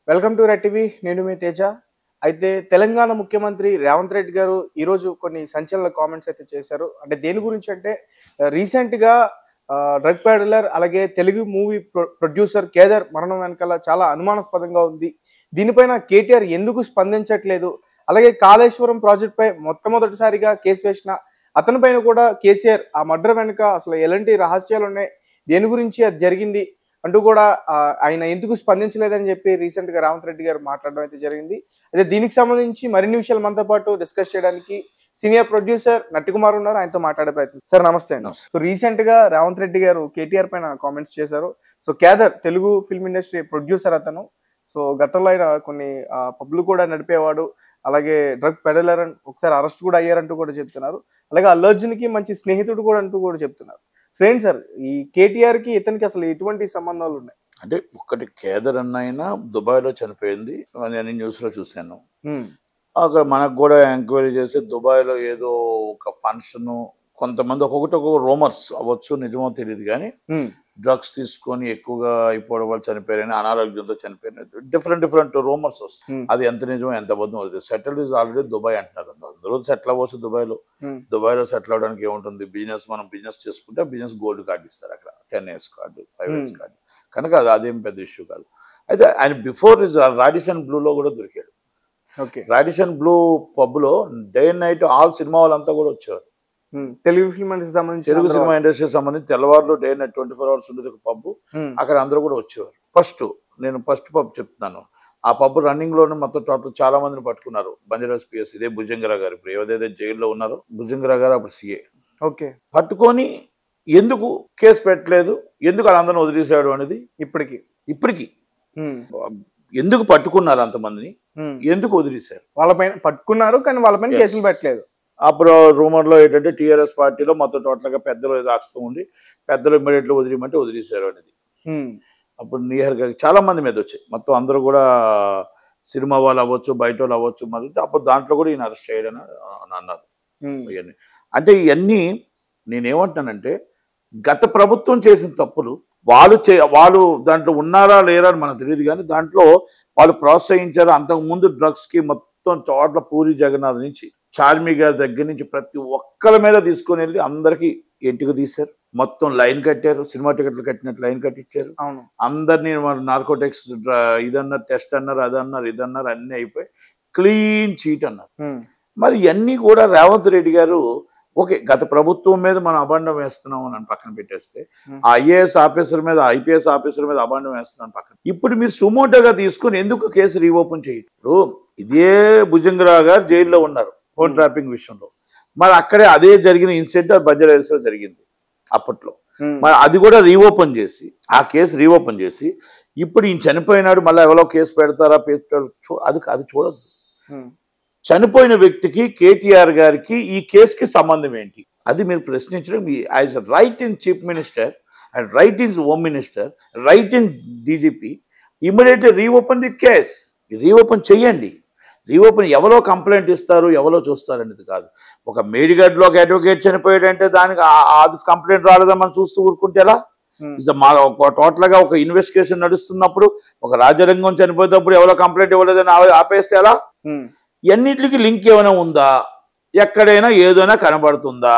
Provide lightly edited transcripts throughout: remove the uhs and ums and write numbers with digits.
Welcome to red TV. నేను మీ తేజ. అయితే తెలంగాణ ముఖ్యమంత్రి రేవంత్ రెడ్డి గారు ఈరోజు కొన్ని సంచలన కామెంట్స్ అయితే చేశారు. అంటే దేని గురించి అంటే రీసెంట్గా డ్రగ్ పెడలర్ అలాగే తెలుగు మూవీ ప్రొడ్యూసర్ కేదార్ మరణం వెనకాల చాలా అనుమానాస్పదంగా ఉంది. దీనిపైన కేటీఆర్ ఎందుకు స్పందించట్లేదు, అలాగే కాళేశ్వరం ప్రాజెక్టుపై మొట్టమొదటిసారిగా కేసు వేసిన అతనిపైన కూడా కేసీఆర్ ఆ మర్డర్ వెనుక అసలు ఎలాంటి రహస్యాలు ఉన్నాయి, దేని గురించి అది జరిగింది అంటూ కూడా ఆయన ఎందుకు స్పందించలేదని చెప్పి రీసెంట్గా రేవంత్ రెడ్డి గారు మాట్లాడడం అయితే జరిగింది. అయితే దీనికి సంబంధించి మరిన్ని విషయాలు మనతో పాటు డిస్కస్ చేయడానికి సీనియర్ ప్రొడ్యూసర్ నట్టికుమార్ ఉన్నారు. ఆయనతో మాట్లాడే ప్రయత్నం. సార్ నమస్తే అండి. సో రీసెంట్గా రేవంత్ రెడ్డి గారు కేటీఆర్ పైన కామెంట్స్ చేశారు. So Kedar Telugu film industry producer అతను. సో గతంలో ఆయన కొన్ని పబ్లు కూడా నడిపేవాడు, అలాగే డ్రగ్ పెడలర్ అని ఒకసారి అరెస్ట్ కూడా అయ్యారంటూ కూడా చెప్తున్నారు. అలాగే అల్లు అర్జున్కి మంచి స్నేహితుడు కూడా అంటూ కూడా చెప్తున్నారు. సేమ్ సార్, ఈ కేటీఆర్కి ఇతనికి అసలు ఎటువంటి సంబంధాలు ఉన్నాయి? అంటే ఒక్కటి కేదార్ అన్నైనా దుబాయ్లో చనిపోయింది, నేను న్యూస్లో చూశాను. అక్కడ మనకు కూడా ఎంక్వైరీ చేసి దుబాయ్లో ఏదో ఒక ఫంక్షన్, కొంతమంది ఒక్కొక్కటి ఒక్కొక్క రూమర్స్ అవ్వచ్చు, నిజమో తెలియదు కానీ డ్రగ్స్ తీసుకొని ఎక్కువగా అయిపోవడం వల్ల చనిపోయారని, అనారోగ్యంతో చనిపోయిన డిఫరెంట్ రూమర్స్ వస్తాయి. అది ఎంత నిజమో ఎంత అబద్ధం అవుతుంది. సెటిల్ ఇస్ ఆల్రెడీ దుబాయ్ అంటున్నారు. అందరూ సెటిల్ అవ్వచ్చు దుబాయ్లో సెటిల్ అవ్వడానికి ఏముంటుంది, మనం బిజినెస్ చేసుకుంటే బిజినెస్ గోల్డ్ కార్డు ఇస్తారు అక్కడ, 10 years కార్డు, 5 years కార్డు, కనుక అదేం పెద్ద ఇష్యూ కాదు. అయితే ఆయన బిఫోర్ ఇస్ రాడిసన్ బ్లూలో కూడా దొరికాడు. రాడిసన్ బ్లూ పబ్లో day and night all cinema వాళ్ళంతా కూడా వచ్చేవారు. తెలుగు ఫిల్మ్ ఇండస్ట్రీ సినిమా ఇండస్ట్రీకి సంబంధించి తెల్లవారులు డే నైట్ 24 hours ఉండేది ఒక పబ్. అక్కడ అందరూ కూడా వచ్చేవారు. నేను ఫస్ట్ పబ్ చెప్తున్నాను. ఆ పబ్ రన్నింగ్ లోనే మొత్తం టోటల్ చాలా మందిని పట్టుకున్నారు. బంజారాస్ పిఎస్, ఇదే భుజంగరావు గారు ఇప్పుడు ఏదైతే జైల్లో ఉన్నారో, భుజంగరావు గారు అప్పుడు సిఏ. పట్టుకొని ఎందుకు కేసు పెట్టలేదు, ఎందుకు వాళ్ళందరినీ వదిలేసాడు అనేది ఇప్పటికి ఎందుకు పట్టుకున్నారు అంతమందిని, ఎందుకు వదిలేశారు? వాళ్ళపైన పట్టుకున్నారు కానీ వాళ్ళపైన కేసులు పెట్టలేదు. అప్పుడు రూమర్లో ఏంటంటే టీఆర్ఎస్ పార్టీలో మొత్తం టోటల్గా పెద్దలు ఏదో ఆస్తూ ఉండి పెద్దలు ఇమ్మీడియట్లీ వదిలేమంటే వదిలేశారు అనేది. అప్పుడు నియర్గా చాలా మంది మీద వచ్చాయి. మొత్తం అందరూ కూడా సినిమా వాళ్ళు అవ్వచ్చు, బయట వాళ్ళు అవ్వచ్చు, మరి అప్పుడు దాంట్లో కూడా ఈయన అరెస్ట్ చేయడని అన్నారు. ఇవన్నీ అంటే ఇవన్నీ నేనేమంటానంటే, గత ప్రభుత్వం చేసిన తప్పులు వాళ్ళు దాంట్లో ఉన్నారా లేరా అని మనకు తెలియదు కానీ దాంట్లో వాళ్ళు ప్రోత్సహించారు. అంతకుముందు డ్రగ్స్కి మొత్తం చోట్ల పూరి జగన్నాథ్ నుంచి చార్మి గారి దగ్గర నుంచి ప్రతి ఒక్కరి మీద తీసుకొని వెళ్ళి అందరికి ఇంటికి తీశారు. మొత్తం లైన్ కట్టారు, సినిమా టికెట్లు కట్టినట్టు లైన్ కట్టించారు. అందరినీ నార్కోటిక్స్ ఇదన్నారు, టెస్ట్ అన్నారు, అదన్నారు, ఇదన్నారు, అన్నీ అయిపోయి క్లీన్ చీట్ అన్నారు. మరి ఇవన్నీ కూడా రేవంత్ రెడ్డి గారు ఓకే, గత ప్రభుత్వం మీద మనం అభాండం వేస్తున్నాం అని పక్కన పెట్టేస్తే, ఆ ఐఏఎస్ ఆఫీసర్ మీద, ఐపీఎస్ ఆఫీసర్ మీద అభాండం వేస్తున్నాం పక్కన. ఇప్పుడు మీరు సుమోటోగా తీసుకుని ఎందుకు కేసు రీఓపెన్ చేయరు? ఇదే భుజంగరావు గారు జైల్లో ఉన్నారు ఫోన్ ట్రాపింగ్ విషయంలో. మరి అక్కడే అదే జరిగిన ఇన్సిడెంట్ బంజారాహిల్స్ లో జరిగింది అప్పట్లో. మరి అది కూడా రీఓపెన్ చేసి, ఆ కేసు రీఓపెన్ చేసి ఇప్పుడు ఈయన చనిపోయినాడు మళ్ళీ ఎవరో కేసు పెడతారా, అది చూడద్దు. చనిపోయిన వ్యక్తికి, కేటీఆర్ గారికి ఈ కేసుకి సంబంధం ఏంటి అది మీరు ప్రశ్నించడం. As right in chief minister and right in home minister, right in DGP, immediately reopen the case. Reopen చెయ్యండి. రీఓపెన్ ఎవరో కంప్లైంట్ ఇస్తారు, ఎవరో చూస్తారు అనేది కాదు. ఒక మేడిగడ్లో ఒక అడ్వకేట్ చనిపోయాడంటే దానికి అది కంప్లైంట్ రాలేదని మనం చూస్తూ ఊరుకుంటే ఎలా? టోటల్గా ఒక ఇన్వెస్టిగేషన్ నడుస్తున్నప్పుడు, ఒక రాజలింగం చనిపోయేటప్పుడు ఎవరో కంప్లైంట్ ఇవ్వలేదని ఆపేస్తే ఎలా? ఎన్నిటికి లింక్ ఏమైనా ఉందా? ఎక్కడైనా ఏదైనా కనబడుతుందా?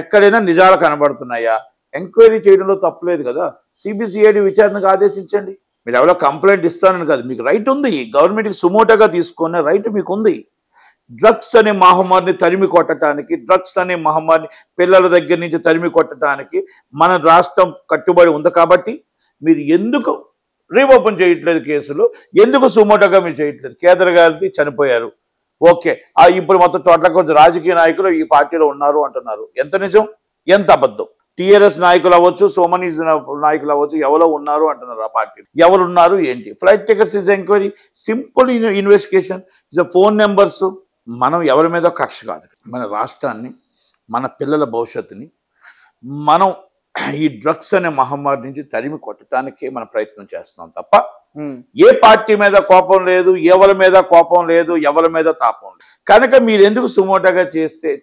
ఎక్కడైనా నిజాలు కనబడుతున్నాయా? ఎంక్వైరీ చేయడంలో తప్పులేదు కదా. సిబిసిఐడి విచారణకు ఆదేశించండి. మీరు ఎవరో కంప్లైంట్ ఇస్తానని కాదు, మీకు రైట్ ఉంది. గవర్నమెంట్కి సుమోటోగా తీసుకునే రైట్ మీకు ఉంది. డ్రగ్స్ అనే మహమ్మారిని తరిమి కొట్టడానికి, డ్రగ్స్ అనే మహమ్మారిని పిల్లల దగ్గర నుంచి తరిమి కొట్టడానికి మన రాష్ట్రం కట్టుబడి ఉంది. కాబట్టి మీరు ఎందుకు రీఓపెన్ చేయట్లేదు కేసులు? ఎందుకు సుమోటోగా మీరు చేయట్లేదు? కేదార్ గారి చనిపోయారు, ఓకే, ఇప్పుడు మొత్తం టోటల్గా కొంచెం రాజకీయ నాయకులు ఈ పార్టీలో ఉన్నారు అంటున్నారు. ఎంత నిజం, ఎంత అబద్ధం? టీఆర్ఎస్ నాయకులు అవ్వచ్చు, సోమనీస్ నాయకులు అవ్వచ్చు, ఎవరో ఉన్నారు అంటున్నారు ఆ పార్టీలో. ఎవరున్నారు ఏంటి? Flight tickets is enquiry, simple investigation, is phone numbers. మనం ఎవరి మీద కక్ష కాదు. మన రాష్ట్రాన్ని, మన పిల్లల భవిష్యత్తుని మనం ఈ డ్రగ్స్ అనే మహమ్మారి నుంచి తరిమి కొట్టడానికే మనం ప్రయత్నం చేస్తున్నాం తప్ప ఏ పార్టీ మీద కోపం లేదు, ఎవరి మీద కోపం లేదు, ఎవరి మీద తాపం లేదు. కనుక మీరు ఎందుకు సుమోటోగా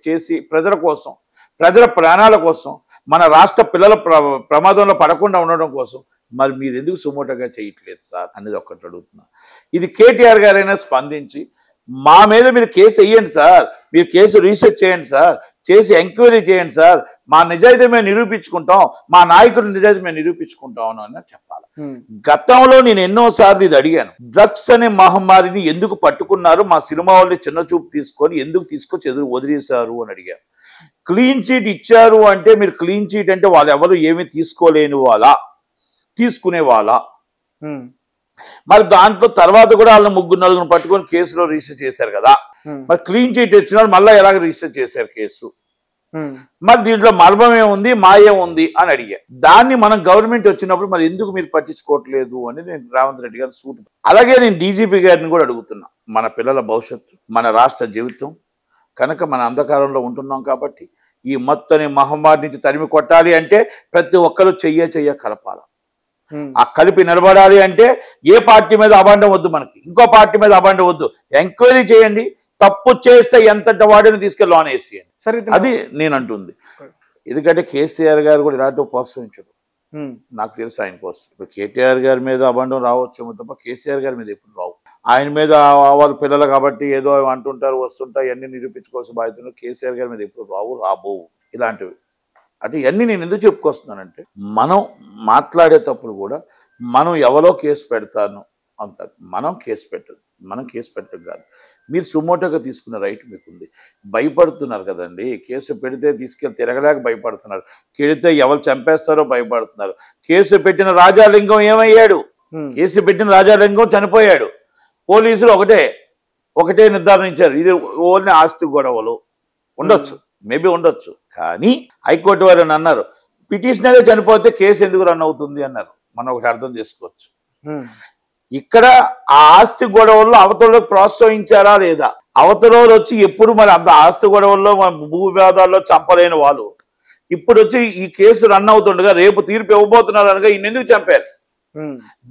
చేసి ప్రజల కోసం, ప్రజల ప్రాణాల కోసం, మన రాష్ట్ర పిల్లల ప్రమాదంలో పడకుండా ఉండడం కోసం మరి మీరు ఎందుకు సుమోటోగా చేయట్లేదు సార్ అనేది ఒక్కటి అడుగుతున్నా. ఇది కేటీఆర్ గారైనా స్పందించి మా మీద మీరు కేసు వేయండి సార్, మీరు కేసు రీసెర్చ్ చేయండి సార్, చేసి ఎంక్వైరీ చేయండి సార్, మా నిజాయితీ మేము నిరూపించుకుంటాం, మా నాయకుడి నిజాయితీ మేము నిరూపించుకుంటాం అని చెప్పాలి. గతంలో నేను ఎన్నోసార్లు ఇది అడిగాను, డ్రగ్స్ అనే మహమ్మారిని ఎందుకు పట్టుకున్నారు, మా సినిమా వాళ్ళని చిన్న చూపు తీసుకొని ఎందుకు తీసుకొచ్చి ఎదురు వదిలేశారు అని అడిగాను. క్లీన్ చీట్ ఇచ్చారు అంటే మీరు క్లీన్ చీట్ అంటే వాళ్ళు ఎవరు ఏమీ తీసుకోలేని వాళ్ళ, తీసుకునే వాళ్ళ, మరి దాంట్లో తర్వాత కూడా వాళ్ళని 3-4 పట్టుకొని కేసులో రిజిస్టర్ చేశారు కదా, మరి క్లీన్ చీట్ ఇచ్చినారు మళ్ళీ ఎలాగ రిజిస్టర్ చేశారు కేసు, మరి దీంట్లో మర్మం ఏముంది మాయం ఉంది అని అడిగా. దాన్ని మనం గవర్నమెంట్ వచ్చినప్పుడు మరి ఎందుకు మీరు పట్టించుకోవట్లేదు అని నేను రేవంత్ రెడ్డి గారు సూట్. అలాగే నేను డీజీపీ గారిని కూడా అడుగుతున్నా, మన పిల్లల భవిష్యత్తు మన రాష్ట్ర జీవితం కనుక మన అంధకారంలో ఉంటున్నాం కాబట్టి ఈ మొత్తని మహమ్మారి నుంచి తరిమి కొట్టాలి అంటే ప్రతి ఒక్కరూ చెయ్య కలపాల. ఆ కలిపి నిలబడాలి అంటే ఏ పార్టీ మీద అబాండం వద్దు, మనకి ఇంకో పార్టీ మీద అబాండం వద్దు, ఎంక్వైరీ చేయండి, తప్పు చేస్తే ఎంతటి వాడిని తీసుకెళ్ళి లోన్ వేసేయండి. సరే, అది నేను అంటుంది. ఎందుకంటే కేసీఆర్ గారు కూడా ఇలాంటివి ప్రోత్సహించడు, నాకు తెలుసు ఆయన కోసం. ఇప్పుడు కేటీఆర్ గారి మీద అబాండం రావచ్చేమో తప్ప కేసీఆర్ గారి మీద ఎప్పుడు రావు. ఆయన మీద వాళ్ళ పిల్లలు కాబట్టి ఏదో అంటుంటారు వస్తుంటారు, ఇవన్నీ నిరూపించుకోవాల్సిన బాధ్యతలు కేసీఆర్ గారి మీద ఎప్పుడు రాబోవు ఇలాంటివి. అంటే ఇవన్నీ నేను ఎందుకు చెప్పుకొస్తున్నానంటే మనం మాట్లాడేటప్పుడు కూడా మనం ఎవరో కేసు పెడతాను అంత మనం కేసు పెట్టడం కాదు. మీరు సుమోటోగా తీసుకున్న రైట్ మీకుంది. భయపడుతున్నారు కదండి, కేసు పెడితే తీసుకెళ్ళి తిరగలేక భయపడుతున్నారు, కెడితే ఎవరు చంపేస్తారో భయపడుతున్నారు. కేసు పెట్టిన రాజాలింగం ఏమయ్యాడు, కేసు పెట్టిన రాజాలింగం చనిపోయాడు. పోలీసులు ఒకటే నిర్ధారించారు, ఇది ఓన్లీ ఆస్తి గొడవలు ఉండొచ్చు, మేబీ ఉండొచ్చు. కానీ హైకోర్టు వారు అన్నారు పిటిషనరే చనిపోతే కేసు ఎందుకు రన్ అవుతుంది అన్నారు. మనం ఒకటి అర్థం చేసుకోవచ్చు, ఇక్కడ ఆ ఆస్తి గొడవల్లో అవతలలో ప్రోత్సహించారా లేదా, అవతలలో వచ్చి ఎప్పుడు మరి అంత ఆస్తి గొడవల్లో భూ వివాదాల్లో చంపలేని వాళ్ళు ఇప్పుడు వచ్చి ఈ కేసు రన్ అవుతుండగా రేపు తీర్పు ఇవ్వబోతున్నారు అనగా ఈయన ఎందుకు చంపారు,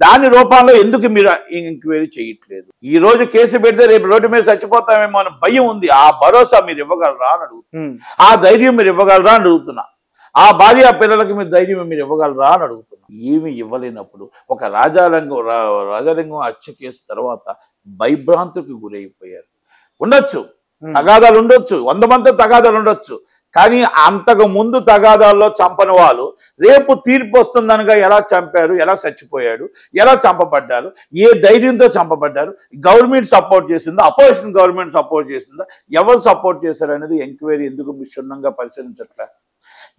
దాని రూపంలో ఎందుకు మీరు ఎంక్వైరీ చేయట్లేదు. ఈ రోజు కేసు పెడితే రేపు రోడ్డు మీద చచ్చిపోతామేమో అని భయం ఉంది, ఆ భరోసా మీరు ఇవ్వగలరా అని అడుగుతున్నా, ఆ ధైర్యం మీరు ఇవ్వగలరా అని అడుగుతున్నా, ఆ భార్య పిల్లలకి మీరు ధైర్యం మీరు ఇవ్వగలరా అని అడుగుతున్నా. ఏమి ఇవ్వలేనప్పుడు ఒక రాజాలింగం హత్య కేసు తర్వాత భయభ్రాంతికి గురైపోయారు. ఉండొచ్చు తగాదాలు ఉండొచ్చు, 100 మంది తగాదాలు ఉండొచ్చు, కానీ అంతకు ముందు తగాదాల్లో చంపని వాళ్ళు రేపు తీర్పు వస్తుందనగా ఎలా చంపారు, ఎలా చచ్చిపోయాడు, ఎలా చంపబడ్డారు, ఏ ధైర్యంతో చంపబడ్డారు, గవర్నమెంట్ సపోర్ట్ చేసిందా, అపోజిషన్ గవర్నమెంట్ సపోర్ట్ చేసిందా, ఎవరు సపోర్ట్ చేశారు అనేది ఎంక్వైరీ ఎందుకు క్షుణ్ణంగా పరిశీలించట్లే.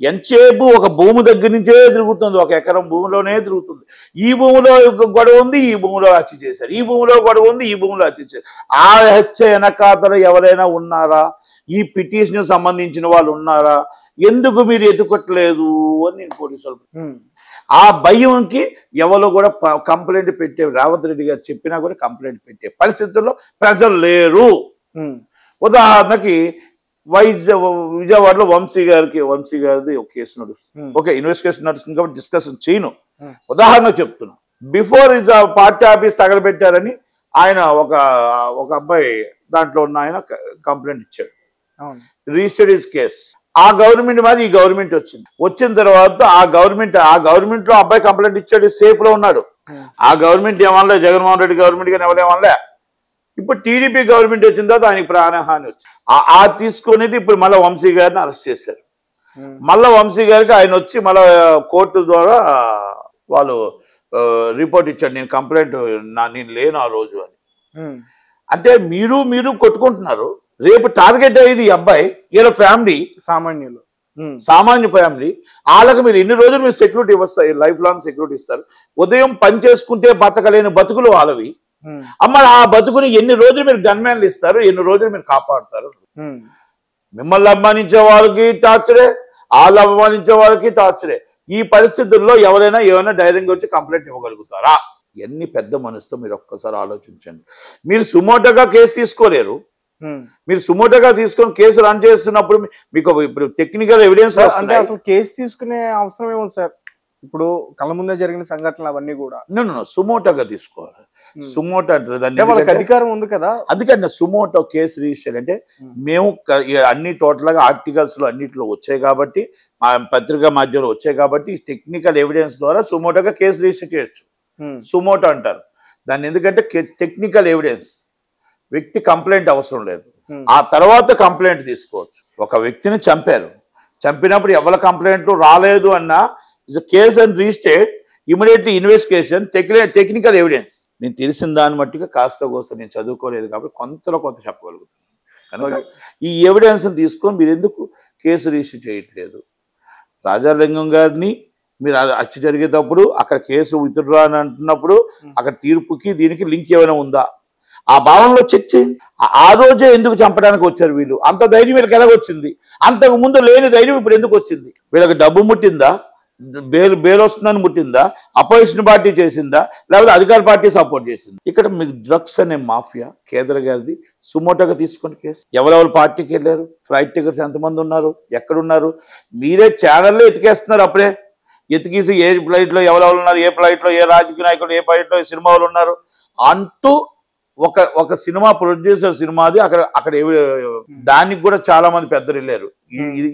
ఎంతసేపు ఒక భూమి దగ్గర నుంచే తిరుగుతుంది, 1 ఎకరం భూమిలోనే తిరుగుతుంది. ఈ భూమిలో గొడవ ఉంది, ఈ భూమిలో హత్య చేశారు, ఈ భూమిలో గొడవ ఉంది, ఈ భూమిలో హత్య చేశారు. ఆ హత్య వెనకాతల ఎవరైనా ఉన్నారా, ఈ పిటిషన్ సంబంధించిన వాళ్ళు ఉన్నారా, ఎందుకు మీరు ఎదుకొట్టలేదు అని నేను పోలీసులు. ఆ భయంకి ఎవరో కూడా కంప్లైంట్ పెట్టే, రేవంత్ రెడ్డి గారు చెప్పినా కూడా కంప్లైంట్ పెట్టే పరిస్థితుల్లో ప్రజలు లేరు. ఉదాహరణకి విజయవాడలో వంశీ గారిది ఒక కేసు నడుస్తుంది, ఓకే ఇన్వెస్టిగేషన్ నడుస్తుంది కాబట్టి డిస్కషన్ చేయను, ఉదాహరణ చెప్తున్నా. బిఫోర్ పార్టీ ఆఫీస్ తగలబెట్టారని ఆయన ఒక అబ్బాయి దాంట్లో ఉన్న ఆయన కంప్లైంట్ ఇచ్చాడు, రిజిస్టర్డ్ హిస్ కేస్. ఆ గవర్నమెంట్ మరి ఈ గవర్నమెంట్ వచ్చిన తర్వాత ఆ గవర్నమెంట్ లో అబ్బాయి కంప్లైంట్ ఇచ్చాడు, సేఫ్ లో ఉన్నాడు. ఆ గవర్నమెంట్ ఏమనలే, జగన్మోహన్ రెడ్డి గవర్నమెంట్ కానీ ఎవరేమనలే. ఇప్పుడు టీడీపీ గవర్నమెంట్ వచ్చిన తర్వాత ఆయనకి ప్రాణహాని వచ్చింది. ఆ తీసుకుని ఇప్పుడు మళ్ళీ వంశీ గారిని అరెస్ట్ చేశారు. మళ్ళీ వంశీ గారికి ఆయన వచ్చి మళ్ళీ కోర్టు ద్వారా వాళ్ళు రిపోర్ట్ ఇచ్చాడు, నేను కంప్లైంట్ నేను లేను ఆ రోజు అని. అంటే మీరు కొట్టుకుంటున్నారు, రేపు టార్గెట్ అయ్యేది ఈ అబ్బాయి, వీళ్ళ ఫ్యామిలీ, సామాన్య ఫ్యామిలీ. వాళ్ళకి మీరు ఎన్ని రోజులు మీరు సెక్యూరిటీ ఇస్తారు, లైఫ్ లాంగ్ సెక్యూరిటీ ఇస్తారు. ఉదయం పని చేసుకుంటే బతకలేని బతుకులు వాళ్ళవి. అమ్మ ఆ బతుకుని ఎన్ని రోజులు మీరు గన్మ్యాన్లు ఇస్తారు, ఎన్ని రోజులు మీరు కాపాడుతారు. మిమ్మల్ని అభిమానించే వాళ్ళకి టార్చరే, వాళ్ళు అభిమానించే వాళ్ళకి టార్చరే. ఈ పరిస్థితుల్లో ఏమైనా ధైర్యంగా వచ్చి కంప్లైంట్ ఇవ్వగలుగుతారా? ఎన్ని పెద్ద మనసుతో మీరు ఒక్కసారి ఆలోచించండి. మీరు సుమోటోగా కేసు తీసుకోలేరు, మీరు సుమోటోగా తీసుకొని కేసు రన్ చేస్తున్నప్పుడు మీకు ఇప్పుడు టెక్నికల్ ఎవిడెన్స్ అంటే అసలు కేసు తీసుకునే అవసరం ఏముంది సార్? ఇప్పుడు కళ్ళ ముందే జరిగిన సంఘటనలు అవన్నీ కూడా సుమోటోగా తీసుకోవాలి. సుమోటో అంటారు దాన్ని, వాళ్ళకి అధికారం ఉంది కదా. అందుకని సుమోటో కేసు రిజిస్టర్ అంటే మేము అన్ని టోటల్ గా ఆర్టికల్స్ లో అన్నింటిలో వచ్చాయి కాబట్టి, మా పత్రికా మాధ్యమంలో వచ్చాయి కాబట్టి టెక్నికల్ ఎవిడెన్స్ ద్వారా సుమోటోగా కేసు రిజిస్టర్ చేయొచ్చు. సుమోటో అంటారు దాన్ని, ఎందుకంటే టెక్నికల్ ఎవిడెన్స్, వ్యక్తి కంప్లైంట్ అవసరం లేదు, ఆ తర్వాత కంప్లైంట్ తీసుకోవచ్చు. ఒక వ్యక్తిని చంపారు, చంపినప్పుడు ఎవరి కంప్లైంట్ రాలేదు అన్నా case and registered, immediately investigation, technical evidence. నేను తెలిసిన దాన్ని మట్టిగా కాస్త కోస్త నేను చదువుకోలేదు కాబట్టి కొంతలో కొంత చెప్పగలుగుతున్నాను. కనుక ఈ ఎవిడెన్స్ తీసుకొని మీరు ఎందుకు కేసు రిజిస్టర్ చేయట్లేదు? రాజాలింగం గారిని మీరు హత్య జరిగేటప్పుడు అక్కడ కేసు విత్డ్రా అని అంటున్నప్పుడు అక్కడ తీర్పుకి దీనికి లింక్ ఏమైనా ఉందా? ఆ భావనలో చెక్ చేయండి. ఆ రోజే ఎందుకు చంపడానికి వచ్చారు వీళ్ళు? అంత ధైర్యం వీళ్ళకి ఎలాగొచ్చింది? అంతకు ముందు లేని ధైర్యం ఇప్పుడు ఎందుకు వచ్చింది? వీళ్ళకి డబ్బు ముట్టిందా? బేల్ వస్తుందని ముట్టిందా? అపోజిషన్ పార్టీ చేసిందా? లేకపోతే అధికార పార్టీ సపోర్ట్ చేసింది? ఇక్కడ మీకు డ్రగ్స్ అనే మాఫియా కేంద్ర గారిది. సుమోటోగా తీసుకుని కేసు. ఎవరెవరు పార్టీకి వెళ్ళారు? ఫ్లైట్ టికెట్స్ ఎంతమంది ఉన్నారు? ఎక్కడున్నారు? మీరే ఛానల్లో ఎతికేస్తున్నారు. అప్పుడే ఎతికేసి ఏ ఫ్లైట్లో ఎవరెవరు ఉన్నారు, ఏ ఫ్లైట్లో ఏ రాజకీయ నాయకులు, ఏ ఫ్లైట్లో ఏ సినిమా వాళ్ళు ఉన్నారు అంటూ ఒక సినిమా ప్రొడ్యూసర్ సినిమాది అక్కడ దానికి కూడా చాలా మంది పెద్దలు వెళ్ళారు.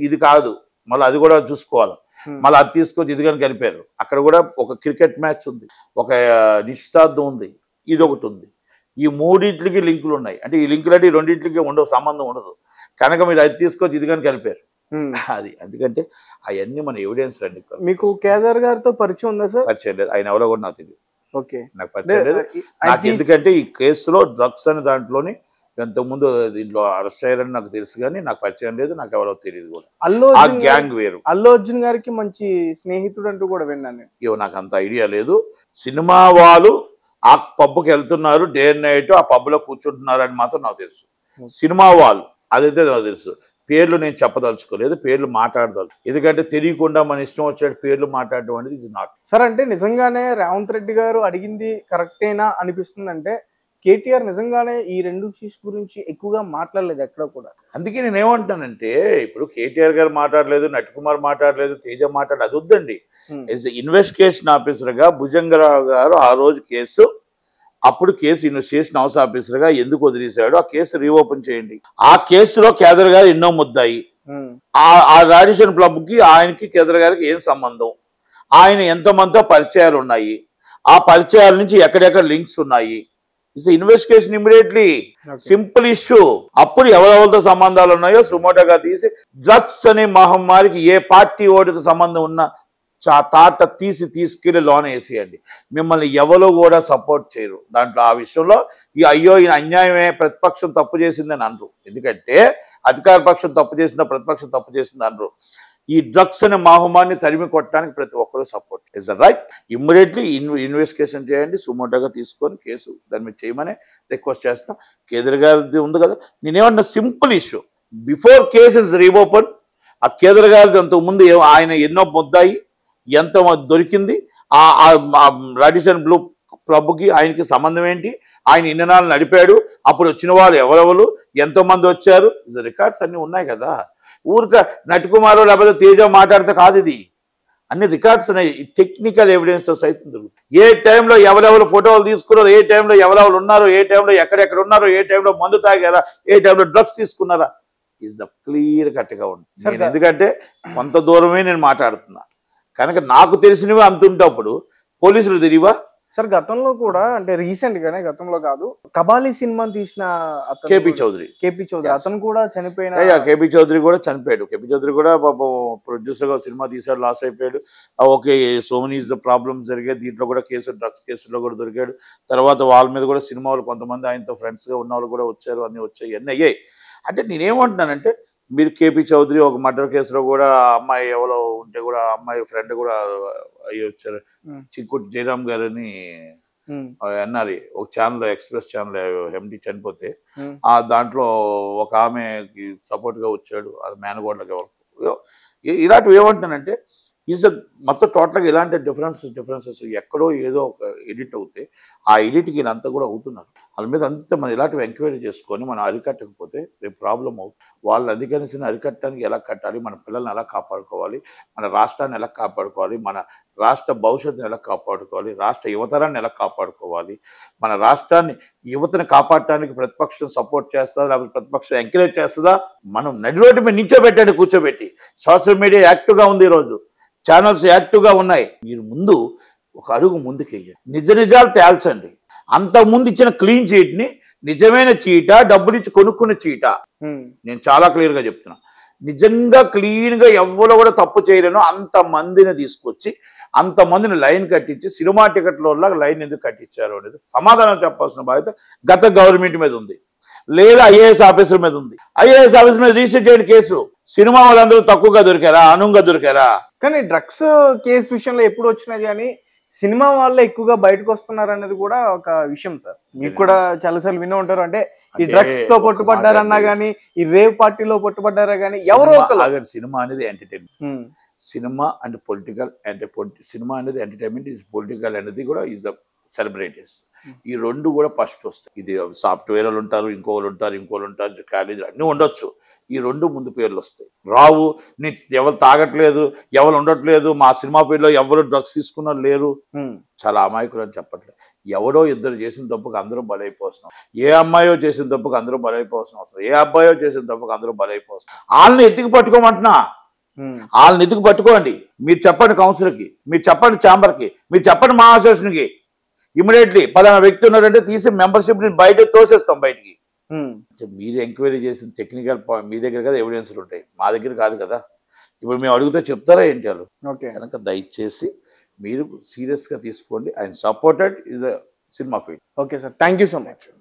ఇది కాదు, మళ్ళీ అది కూడా చూసుకోవాలి. మళ్ళీ అది తీసుకొచ్చి ఇది కానీ కలిపారు. అక్కడ కూడా ఒక క్రికెట్ మ్యాచ్ ఉంది, ఒక నిశ్చితార్థం ఉంది, ఇది ఒకటి ఉంది. ఈ మూడింటికి లింకులు ఉన్నాయి. అంటే ఈ లింకులు అంటే ఈ రెండింటికి ఉండవు, సంబంధం ఉండదు. కనుక మీరు అది తీసుకొచ్చి ఇది కానీ కలిపారు. అది ఎందుకంటే అవన్నీ మన ఎవిడెన్స్ రండి. మీకు కేదార్ గారితో పరిచయం ఉందా సార్? పరిచయం లేదు, ఆయన ఎవరో కూడా నాకు తెలియదు. ఓకే, నాకు పరిచయం లేదు. నాకు ఎందుకంటే ఈ కేసులో డ్రగ్స్ అనే దాంట్లోని ఇంతకుముందు దీంట్లో అరెస్ట్ అయ్యారని నాకు తెలుసు, కానీ నాకు పరిచయం లేదు, నాకు ఎవరో తెలియదు కూడా. ఆ గ్యాంగ్ వేరు. అల్లు అర్జున్ గారికి మంచి స్నేహితుడు అంటూ కూడా విన్నాను. ఇవో నాకు అంత ఐడియా లేదు. సినిమా వాళ్ళు ఆ పబ్కి వెళ్తున్నారు, డే అండ్ నైట్ ఆ పబ్లో కూర్చుంటున్నారు అని మాత్రం నాకు తెలుసు. సినిమా వాళ్ళు అదైతే నాకు తెలుసు. పేర్లు నేను చెప్పదలుచుకోలేదు, పేర్లు మాట్లాడదాలు. ఎందుకంటే తెలియకుండా మన ఇష్టం వచ్చే పేర్లు మాట్లాడడం అనేది ఇది నాట్. సార్ అంటే నిజంగానే రేవంత్ రెడ్డి గారు అడిగింది కరెక్టేనా అనిపిస్తుంది. అంటే కేటీఆర్ నిజంగానే ఈ రెండు ఇష్యూస్ గురించి ఎక్కువగా మాట్లాడలేదు ఎక్కడ కూడా. అందుకే నేను ఏమంటానంటే, ఇప్పుడు కేటీఆర్ గారు మాట్లాడలేదు, నటికుమార్ మాట్లాడలేదు, తేజ మాట్లాడలేదు, అది వద్దండి. ఇన్వెస్టిగేషన్ ఆఫీసర్గా భుజంగరావు గారు ఆ రోజు కేసు, అప్పుడు కేసు ఇన్వెస్టిగేషన్ హౌస్ ఆఫీసర్గా ఎందుకు వదిలేశాడు? ఆ కేసు రీఓపెన్ చేయండి. ఆ కేసులో కేదర్ గారు ఎన్నో ముద్దాయి. ఆ రాడిషన్ క్లబ్కి ఆయనకి కేదర్ గారికి ఏం సంబంధం? ఆయన ఎంతమందితో పరిచయాలు ఉన్నాయి? ఆ పరిచయాల నుంచి ఎక్కడెక్కడ లింక్స్ ఉన్నాయి? It's investigation immediately, simple issue. అప్పుడు ఎవరెవరితో సంబంధాలు ఉన్నాయో సుమోటోగా తీసి డ్రగ్స్ అనే మహమ్మారికి ఏ పార్టీ ఓడితో సంబంధం ఉన్నా తాట తీసుకెళ్లి లోన వేసేయండి. మిమ్మల్ని ఎవరు కూడా సపోర్ట్ చేయరు దాంట్లో. ఆ విషయంలో అయ్యో ఈయన అన్యాయమే, ప్రతిపక్షం తప్పు చేసిందని అనరు. ఎందుకంటే అధికార పక్షం తప్పు చేసిందా, ప్రతిపక్షం తప్పు చేసింది అనరు. ఈ డ్రగ్స్ అనే మహమ్మారిని తరిమి కొట్టడానికి ప్రతి ఒక్కరు support. Is the right. Immediately investigation చేయండి, సుమోటోగా తీసుకొని కేసు దాని మీద చేయమని రిక్వెస్ట్ చేస్తాం. కేదర్ గారిది ఉంది కదా, నేనేమన్నా simple issue. Before case is reopen, ఆ కేదర్ గారిది అంతకుముందు ఆయన ఎన్నో ముద్దాయి, ఎంత దొరికింది, ఆ రాడిసన్ బ్లూ క్లబ్కి ఆయనకి సంబంధం ఏంటి, ఆయన ఇన్ని నాళ్ళు నడిపాడు, అప్పుడు వచ్చిన వాళ్ళు ఎవరెవరు, ఎంతోమంది వచ్చారు, రికార్డ్స్ అన్నీ ఉన్నాయి కదా. ఊరిక నటికుమారు లేకపోతే తేజ మాట్లాడితే కాదు, ఇది అన్ని రికార్డ్స్ ఉన్నాయి. టెక్నికల్ ఎవిడెన్స్తో సైతం దొరుకుతుంది. ఏ టైంలో ఎవరెవరు ఫోటోలు తీసుకున్నారో, ఏ టైంలో ఎవరెవరు ఉన్నారో, ఏ టైంలో ఎక్కడెక్కడ ఉన్నారో, ఏ టైంలో మందు తాగారా, ఏ టైంలో డ్రగ్స్ తీసుకున్నారా, ఈజ్ ద క్లియర్ కట్గా ఉంటుంది. ఎందుకంటే కొంత దూరమే నేను మాట్లాడుతున్నా కనుక నాకు తెలిసినవి అంతుంటప్పుడు పోలీసులు తెలియవా? సార్ గతంలో కూడా, అంటే రీసెంట్ గానే, గతంలో కాదు, కబాలి సినిమాని తీసిన కేపీ చౌదరి అతను కూడా చనిపోయిన. కేపీ చౌదరి కూడా చనిపోయాడు. కేపీ చౌదరి కూడా ప్రొడ్యూసర్ గా సినిమా తీసాడు, లాస్ అయిపోయాడు. Okay, so many is the problems జరిగాయి. దీంట్లో కూడా డ్రగ్స్ కేసులో కూడా దొరికాడు. తర్వాత వాళ్ళ మీద కూడా సినిమా వాళ్ళు కొంతమంది ఆయనతో ఫ్రెండ్స్ గా ఉన్న వాళ్ళు కూడా వచ్చారు, అన్ని వచ్చాయి, అన్నీ అయ్యాయి. అంటే నేనేమంటున్నానంటే, మీరు కేపీ చౌదరి ఒక మర్డర్ కేసులో కూడా అమ్మాయి ఎవరో ఉంటే కూడా అమ్మాయి ఫ్రెండ్ కూడా అయ్యి వచ్చారు. చిక్కుటి జయరామ్ గారని ఎన్ఆర్ఐ ఒక ఛానల్, ఎక్స్ప్రెస్ ఛానల్ ఎండి చనిపోతే దాంట్లో ఒక ఆమెకి సపోర్ట్ గా వచ్చాడు, అది మేనగోడ్లకి ఎవరు. ఇలాంటివి ఏమంటున్నానంటే మొత్తం టోటల్గా ఇలాంటి డిఫరెన్సెస్ ఎక్కడో ఏదో ఒక ఎడిట్ అవుతే ఆ ఎడిట్కి వీళ్ళంతా కూడా అవుతున్నారు. వాళ్ళ మీద అంతా మనం ఇలాంటివి ఎంక్వైరీ చేసుకొని మనం అరికట్టకపోతే రేపు ప్రాబ్లం అవుతుంది. వాళ్ళు అందుకనిసిన అరికట్టడానికి ఎలా కట్టాలి, మన పిల్లల్ని ఎలా కాపాడుకోవాలి, మన రాష్ట్రాన్ని ఎలా కాపాడుకోవాలి, మన రాష్ట్ర భవిష్యత్తుని ఎలా కాపాడుకోవాలి, రాష్ట్ర యువతరాన్ని ఎలా కాపాడుకోవాలి, మన రాష్ట్రాన్ని యువతని కాపాడటానికి ప్రతిపక్షం సపోర్ట్ చేస్తుందా లేకపోతే ప్రతిపక్షం ఎంకరేజ్ చేస్తుందా, మనం నడి రోడ్డు మీద నిల్చోబెట్టండి, కూర్చోబెట్టి. సోషల్ మీడియా యాక్టివ్గా ఉంది, ఈరోజు ఛానల్స్ యాక్టివ్గా ఉన్నాయి. మీరు ముందు ఒక అడుగు ముందుకు వెయ్యండి, నిజాలు తేల్చండి. అంతకుముందు ఇచ్చిన క్లీన్ చీట్ని నిజమైన చీట, డబ్బులిచ్చి కొనుక్కున్న చీట, నేను చాలా క్లియర్గా చెప్తున్నా. నిజంగా క్లీన్గా ఎవరు కూడా తప్పు చేయలేను అంతమందిని తీసుకొచ్చి అంతమందిని లైన్ కట్టించి సినిమా టికెట్లో లైన్ ఎందుకు కట్టించారు అనేది సమాధానం చెప్పాల్సిన బాధ్యత గత గవర్నమెంట్ మీద ఉంది, లేదా ఐఏఎస్ ఆఫీసర్ మీద ఉంది. ఐఏఎస్ ఆఫీసర్ మీద రిజిస్టర్ చేయని కేసు. సినిమా వాళ్ళందరూ తక్కువగా దొరికారా, అనువుగా దొరికారా? కానీ డ్రగ్స్ కేసు విషయంలో ఎప్పుడు వచ్చినది కానీ సినిమా వాళ్ళే ఎక్కువగా బయటకు వస్తున్నారు అనేది కూడా ఒక విషయం సార్. మీకు కూడా చాలాసార్లు వినే ఉంటారు. అంటే ఈ డ్రగ్స్ తో పట్టుబడ్డారన్నా కానీ, ఈ రేవ్ పార్టీలో పట్టుబడ్డారా కానీ ఎవరో ఒకరు. సినిమా అనేది ఎంటర్టైన్మెంట్, సినిమా అండ్ పొలిటికల్ అంటే సినిమా అనేది ఎంటర్టైన్మెంట్, ఈజ్ పొలిటికల్ అనేది కూడా ఈజ్ ద సెలబ్రిటీస్. ఈ రెండు కూడా ఫస్ట్ వస్తాయి. ఇది సాఫ్ట్వేర్ వాళ్ళు ఉంటారు, ఇంకోళ్ళు ఉంటారు, కాలేజీలు అన్నీ ఉండొచ్చు. ఈ రెండు ముందు పేర్లు వస్తాయి. రావు నీ ఎవరు తాగట్లేదు, ఎవరు ఉండట్లేదు, మా సినిమా ఫీల్డ్లో ఎవరు డ్రగ్స్ తీసుకున్నారు లేరు. చాలా అమాయకులు అని చెప్పట్లేదు. ఎవడో ఇద్దరు చేసిన తప్పుకు అందరూ బలైపోతున్నాం. ఏ అమ్మాయో చేసిన తప్పుకు అందరూ బలైపోతున్నాం అవసరం, ఏ అబ్బాయో చేసిన తప్పుకు అందరూ బలైపోతున్నాం. వాళ్ళని ఎత్తికి పట్టుకోమంటున్నా, వాళ్ళని ఎత్తికి పట్టుకోండి. మీరు చెప్పండి కౌన్సిల్కి, మీరు చెప్పండి ఛాంబర్కి, మీరు చెప్పండి మా అసోసియేషన్కి. ఇమీడియట్లీ పలానా వ్యక్తి ఉన్నాడంటే తీసి మెంబర్షిప్ బయట తోసేస్తాం బయటికి. మీరు ఎంక్వైరీ చేసిన టెక్నికల్ మీ దగ్గర కదా ఎవిడెన్స్లు ఉంటాయి, మా దగ్గర కాదు కదా. ఇప్పుడు మేము అడిగితే చెప్తారా ఏంటి వాళ్ళు? కనుక దయచేసి మీరు సీరియస్గా తీసుకోండి. ఆయన supported is a cinema field. Okay sir, thank you so much.